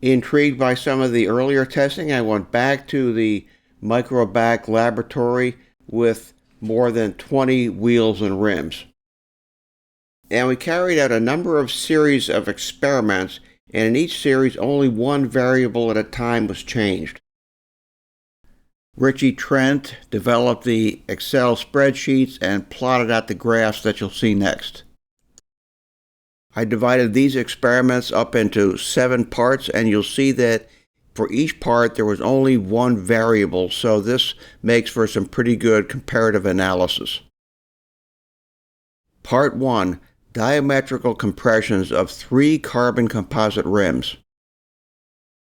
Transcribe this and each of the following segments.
Intrigued by some of the earlier testing, I went back to the Microbac laboratory with more than 20 wheels and rims. And we carried out a number of series of experiments, and in each series only one variable at a time was changed. Richie Trent developed the Excel spreadsheets and plotted out the graphs that you'll see next. I divided these experiments up into 7 parts, and you'll see that for each part there was only one variable, so this makes for some pretty good comparative analysis. Part 1. Diametrical compressions of 3 carbon composite rims.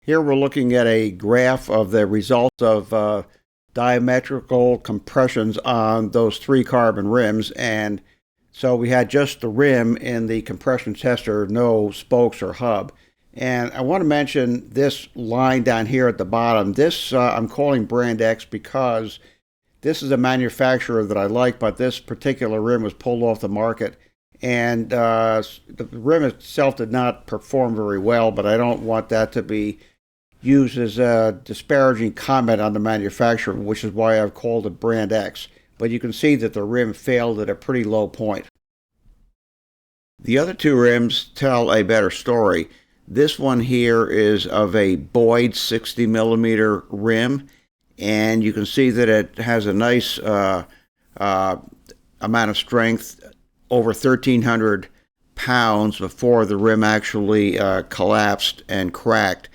Here we're looking at a graph of the results of diametrical compressions on those 3 carbon rims, and so we had just the rim in the compression tester, no spokes or hub. And I want to mention this line down here at the bottom. This I'm calling brand X because this is a manufacturer that I like, but this particular rim was pulled off the market. And the rim itself did not perform very well, but I don't want that to be used as a disparaging comment on the manufacturer, which is why I've called it brand X. But you can see that the rim failed at a pretty low point. The other 2 rims tell a better story. This one here is of a Boyd 60 millimeter rim, and you can see that it has a nice amount of strength, over 1,300 pounds before the rim actually collapsed and cracked.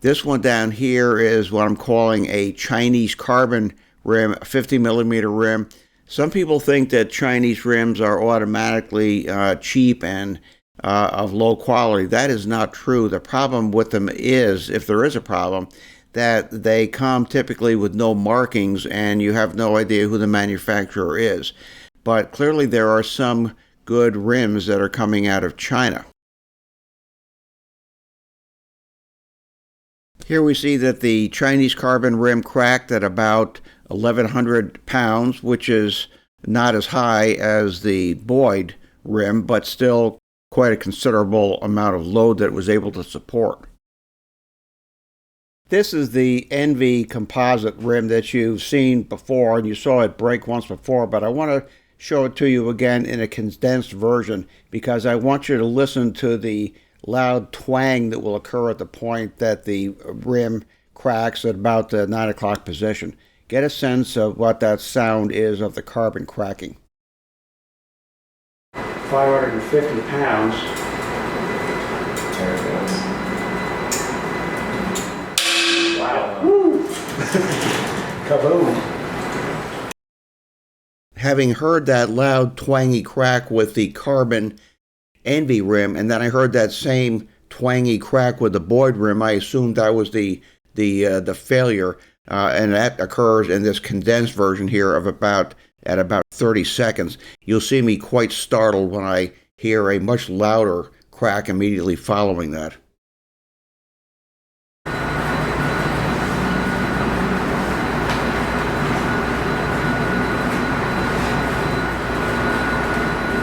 This one down here is what I'm calling a Chinese carbon rim, a 50 millimeter rim. Some people think that Chinese rims are automatically cheap and of low quality. That is not true. The problem with them is, if there is a problem, that they come typically with no markings and you have no idea who the manufacturer is. But clearly there are some good rims that are coming out of China. Here we see that the Chinese carbon rim cracked at about 1,100 pounds, which is not as high as the Boyd rim, but still quite a considerable amount of load that it was able to support. This is the Envy composite rim that you've seen before, and you saw it break once before, but I want to show it to you again in a condensed version because I want you to listen to the loud twang that will occur at the point that the rim cracks at about the 9 o'clock position. Get a sense of what that sound is of the carbon cracking. 550 pounds. There it goes. Wow. Woo. Kaboom. Having heard that loud twangy crack with the carbon Envy rim, and then I heard that same twangy crack with the Boyd rim, I assumed that was the failure, and that occurs in this condensed version here of about 30 seconds. You'll see me quite startled when I hear a much louder crack immediately following that.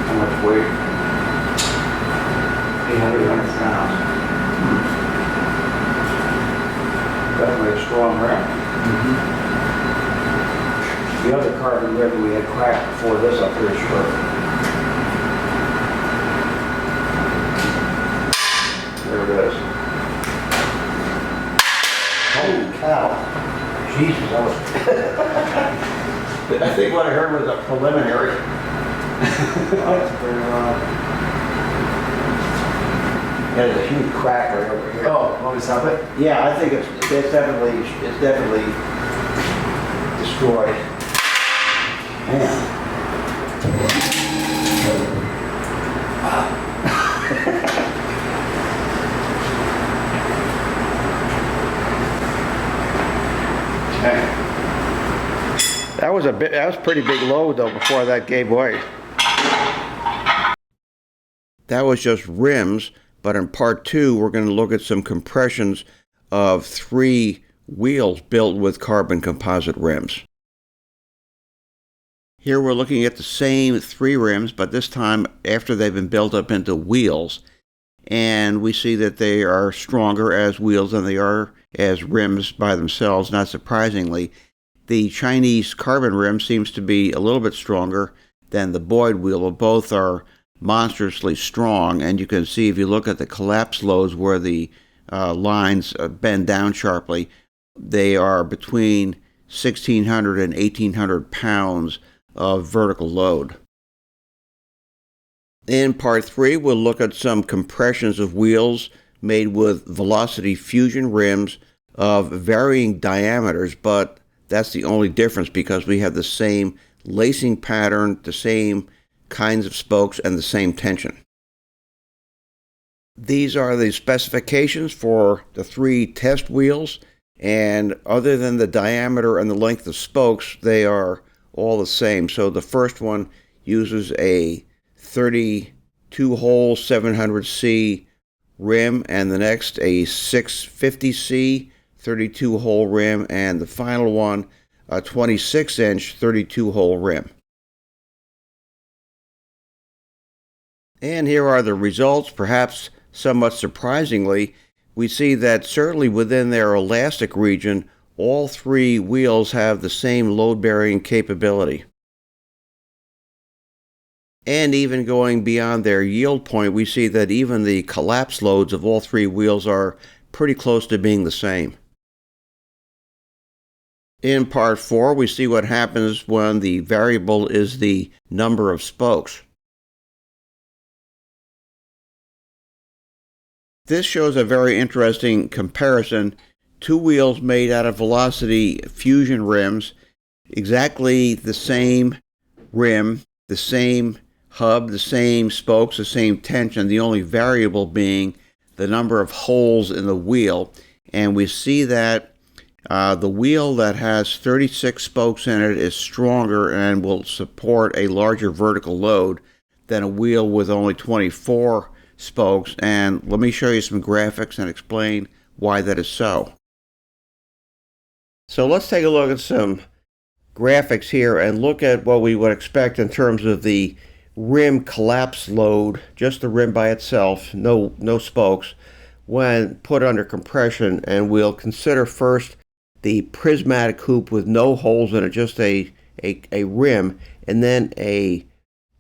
How much weight? 800 pounds. Definitely a strong rim. The other carbon rim we had cracked before this, I'm pretty sure. There it is. Holy cow. Jesus, that was... I think what I heard was a preliminary. That's very There's a huge crack right over here. Oh, want me to stop it? Yeah, I think it's definitely destroyed. Man. Wow. That was pretty big load though before that gave way. That was just rims, but in part 2 we're going to look at some compressions of 3 wheels built with carbon composite rims. Here we're looking at the same 3 rims, but this time after they've been built up into wheels. and we see that they are stronger as wheels than they are as rims by themselves, not surprisingly. The Chinese carbon rim seems to be a little bit stronger than the Boyd wheel, but both are monstrously strong, and you can see if you look at the collapse loads where the lines bend down sharply, they are between 1,600 and 1,800 pounds of vertical load. In part 3, we'll look at some compressions of wheels made with velocity fusion rims of varying diameters, but that's the only difference because we have the same lacing pattern, the same kinds of spokes, and the same tension. These are the specifications for the 3 test wheels, and other than the diameter and the length of spokes, they are all the same. So the first one uses a 32-hole 700C rim, and the next a 650C 32-hole rim, and the final one a 26-inch 32-hole rim. And here are the results. Perhaps somewhat surprisingly, we see that certainly within their elastic region, all 3 wheels have the same load-bearing capability. And even going beyond their yield point, we see that even the collapse loads of all 3 wheels are pretty close to being the same. In part 4, we see what happens when the variable is the number of spokes. This shows a very interesting comparison. 2 wheels made out of velocity fusion rims, exactly the same rim, the same hub, the same spokes, the same tension, the only variable being the number of holes in the wheel. And we see that the wheel that has 36 spokes in it is stronger and will support a larger vertical load than a wheel with only 24 spokes. And let me show you some graphics and explain why that is so. So let's take a look at some graphics here and look at what we would expect in terms of the rim collapse load, just the rim by itself, no spokes, when put under compression. And we'll consider first the prismatic hoop with no holes in it, just a rim, and then a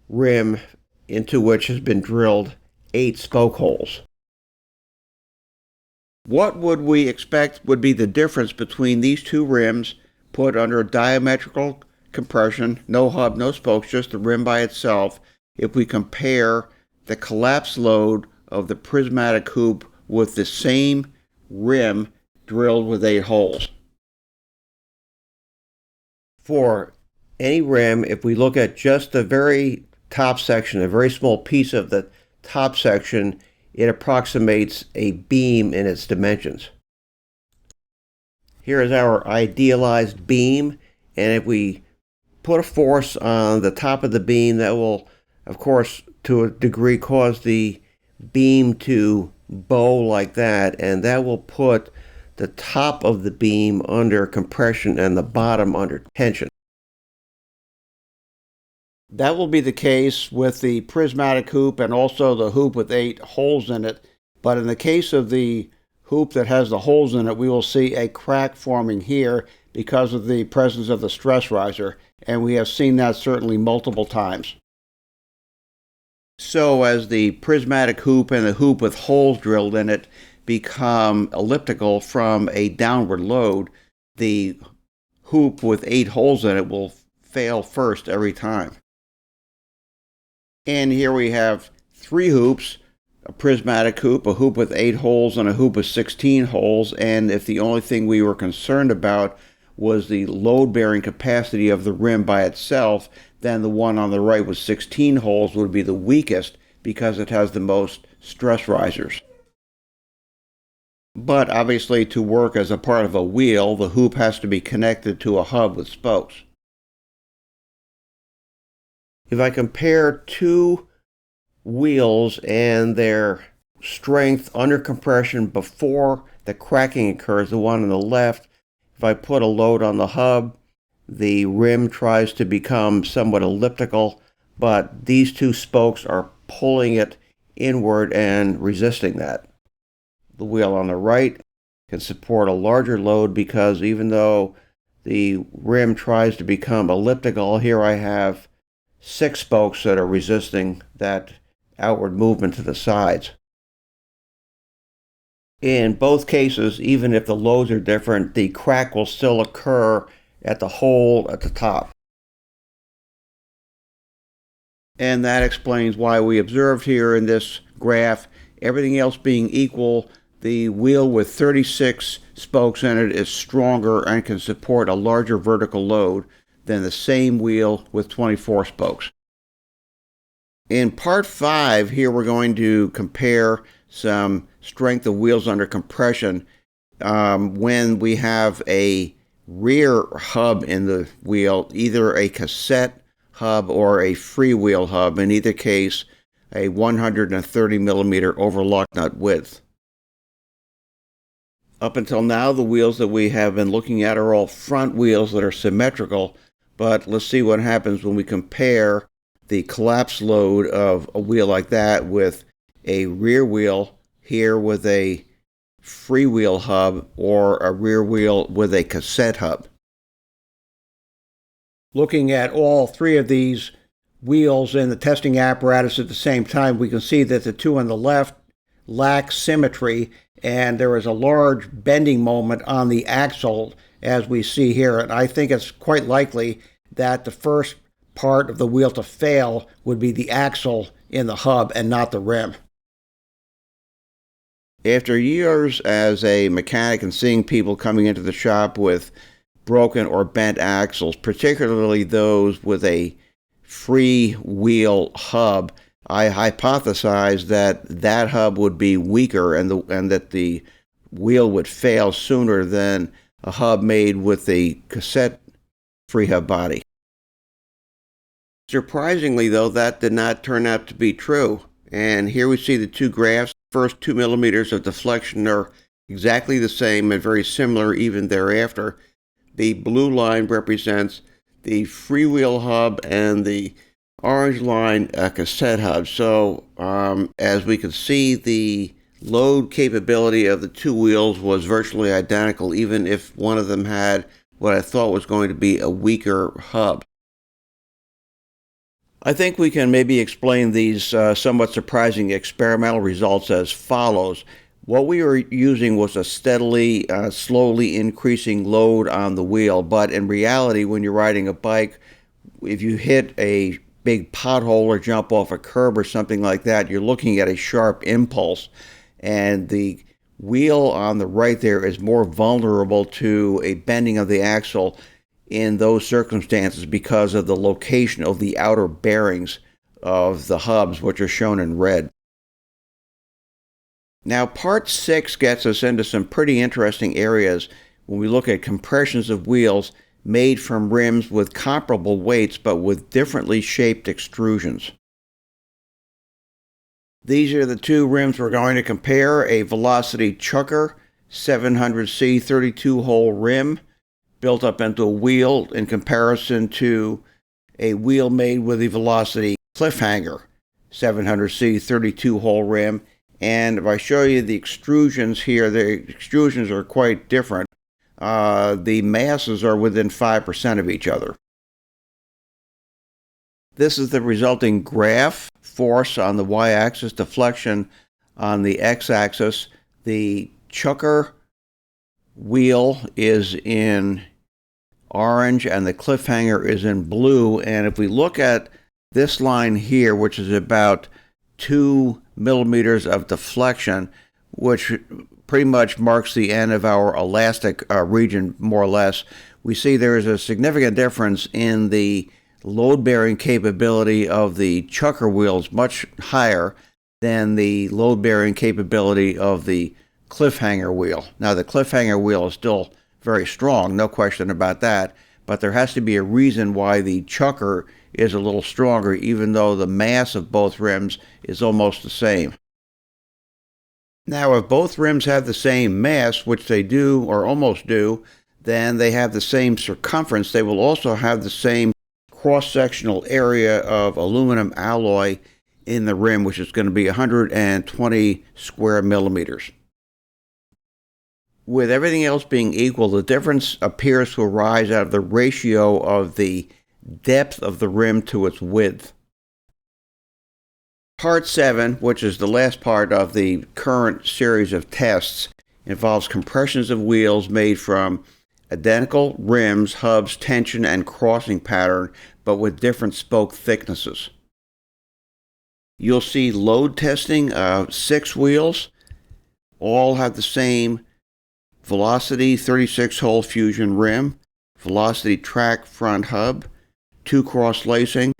rim into which has been drilled 8 spoke holes. What would we expect would be the difference between these 2 rims put under diametrical compression, no hub, no spokes, just the rim by itself, if we compare the collapse load of the prismatic hoop with the same rim drilled with 8 holes? For any rim, if we look at just the very top section, a very small piece of the top section, it approximates a beam in its dimensions. Here is our idealized beam, and if we put a force on the top of the beam, that will, of course, to a degree cause the beam to bow like that, and that will put the top of the beam under compression and the bottom under tension. That will be the case with the prismatic hoop and also the hoop with 8 holes in it. But in the case of the hoop that has the holes in it, we will see a crack forming here because of the presence of the stress riser. And we have seen that certainly multiple times. So as the prismatic hoop and the hoop with holes drilled in it become elliptical from a downward load, the hoop with 8 holes in it will fail first every time. And here we have 3 hoops, a prismatic hoop, a hoop with 8 holes, and a hoop with 16 holes. And if the only thing we were concerned about was the load-bearing capacity of the rim by itself, then the one on the right with 16 holes would be the weakest because it has the most stress risers. But obviously, to work as a part of a wheel, the hoop has to be connected to a hub with spokes. If I compare 2 wheels and their strength under compression before the cracking occurs, the one on the left, if I put a load on the hub, the rim tries to become somewhat elliptical, but these 2 spokes are pulling it inward and resisting that. The wheel on the right can support a larger load because even though the rim tries to become elliptical, here I have 6 spokes that are resisting that outward movement to the sides. In both cases, even if the loads are different, the crack will still occur at the hole at the top. And that explains why we observed here in this graph, everything else being equal, the wheel with 36 spokes in it is stronger and can support a larger vertical load than the same wheel with 24 spokes. In part 5, here we're going to compare some strength of wheels under compression when we have a rear hub in the wheel, either a cassette hub or a freewheel hub, in either case a 130 millimeter overlock nut width. Up until now, the wheels that we have been looking at are all front wheels that are symmetrical, but let's see what happens when we compare the collapse load of a wheel like that with a rear wheel here with a freewheel hub or a rear wheel with a cassette hub. Looking at all 3 of these wheels in the testing apparatus at the same time, we can see that the 2 on the left lack symmetry, and there is a large bending moment on the axle as we see here. And I think it's quite likely that the first part of the wheel to fail would be the axle in the hub and not the rim. After years as a mechanic and seeing people coming into the shop with broken or bent axles, particularly those with a free wheel hub, I hypothesized that that hub would be weaker and that the wheel would fail sooner than a hub made with the cassette free hub body. Surprisingly, though, that did not turn out to be true. And here we see the 2 graphs. First 2 millimeters of deflection are exactly the same and very similar even thereafter. The blue line represents the freewheel hub and the orange line a cassette hub. So as we can see, the load capability of the 2 wheels was virtually identical, even if one of them had what I thought was going to be a weaker hub. I think we can maybe explain these somewhat surprising experimental results as follows. What we were using was a steadily, slowly increasing load on the wheel, but in reality, when you're riding a bike, if you hit a big pothole or jump off a curb or something like that, you're looking at a sharp impulse, and the wheel on the right there is more vulnerable to a bending of the axle in those circumstances because of the location of the outer bearings of the hubs, which are shown in red. Now, part 6 gets us into some pretty interesting areas when we look at compressions of wheels made from rims with comparable weights but with differently shaped extrusions. These are the 2 rims we're going to compare: a Velocity Chukker 700C 32-hole rim built up into a wheel in comparison to a wheel made with the Velocity Cliffhanger 700C 32-hole rim. And if I show you the extrusions here, the extrusions are quite different. The masses are within 5% of each other. This is the resulting graph: force on the y-axis, deflection on the x-axis. The Chukker wheel is in orange and the Cliffhanger is in blue. And if we look at this line here, which is about 2 millimeters of deflection, which pretty much marks the end of our elastic region, more or less, we see there is a significant difference in the load-bearing capability of the Chukker wheels, much higher than the load-bearing capability of the Cliffhanger wheel. Now, the Cliffhanger wheel is still very strong, no question about that, but there has to be a reason why the Chukker is a little stronger, even though the mass of both rims is almost the same. Now, if both rims have the same mass, which they do or almost do, then they have the same circumference. They will also have the same cross-sectional area of aluminum alloy in the rim, which is going to be 120 square millimeters. With everything else being equal, the difference appears to arise out of the ratio of the depth of the rim to its width. Part 7, which is the last part of the current series of tests, involves compressions of wheels made from identical rims, hubs, tension, and crossing pattern, but with different spoke thicknesses. You'll see load testing of 6 wheels. All have the same Velocity 36-hole fusion rim, Velocity track front hub, 2 cross lacing,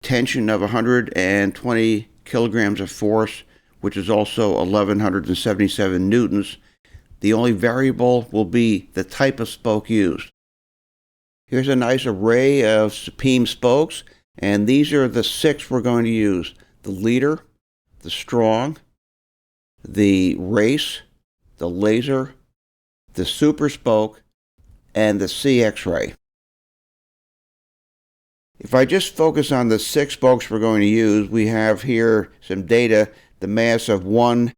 tension of 120 kilograms of force, which is also 1,177 newtons. The only variable will be the type of spoke used. Here's a nice array of Supeme spokes, and these are the 6 we're going to use: the Leader, the Strong, the Race, the Laser, the Super Spoke, and the CX-Ray. If I just focus on the 6 spokes we're going to use, we have here some data, the mass of one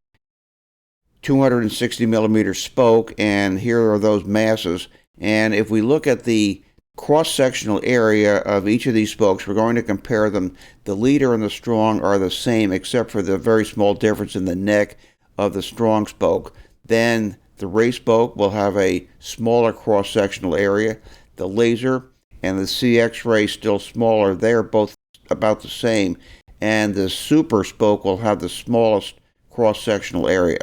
260 millimeter spoke, and here are those masses. And if we look at the cross-sectional area of each of these spokes, we're going to compare them. The Leader and the Strong are the same, except for the very small difference in the neck of the Strong spoke. Then the Race spoke will have a smaller cross-sectional area. The Laser and the CX-Ray still smaller. They're both about the same. And the Super spoke will have the smallest cross-sectional area.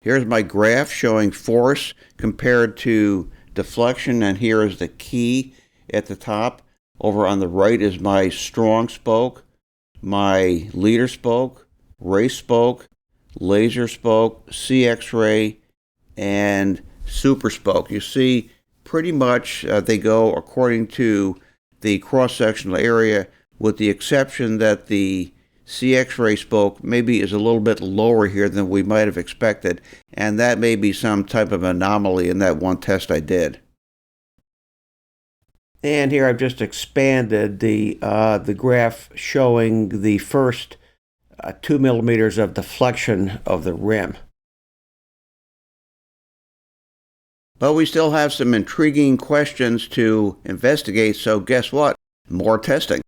Here's my graph showing force compared to deflection, and here is the key at the top. Over on the right is my Strong spoke, my Leader spoke, Race spoke, Laser spoke, CX-Ray, and Super spoke. You see, pretty much they go according to the cross-sectional area, with the exception that the CX-Ray spoke maybe is a little bit lower here than we might have expected, and that may be some type of anomaly in that one test I did. And here I've just expanded the graph showing the first 2 millimeters of deflection of the rim. But we still have some intriguing questions to investigate, so guess what? More testing.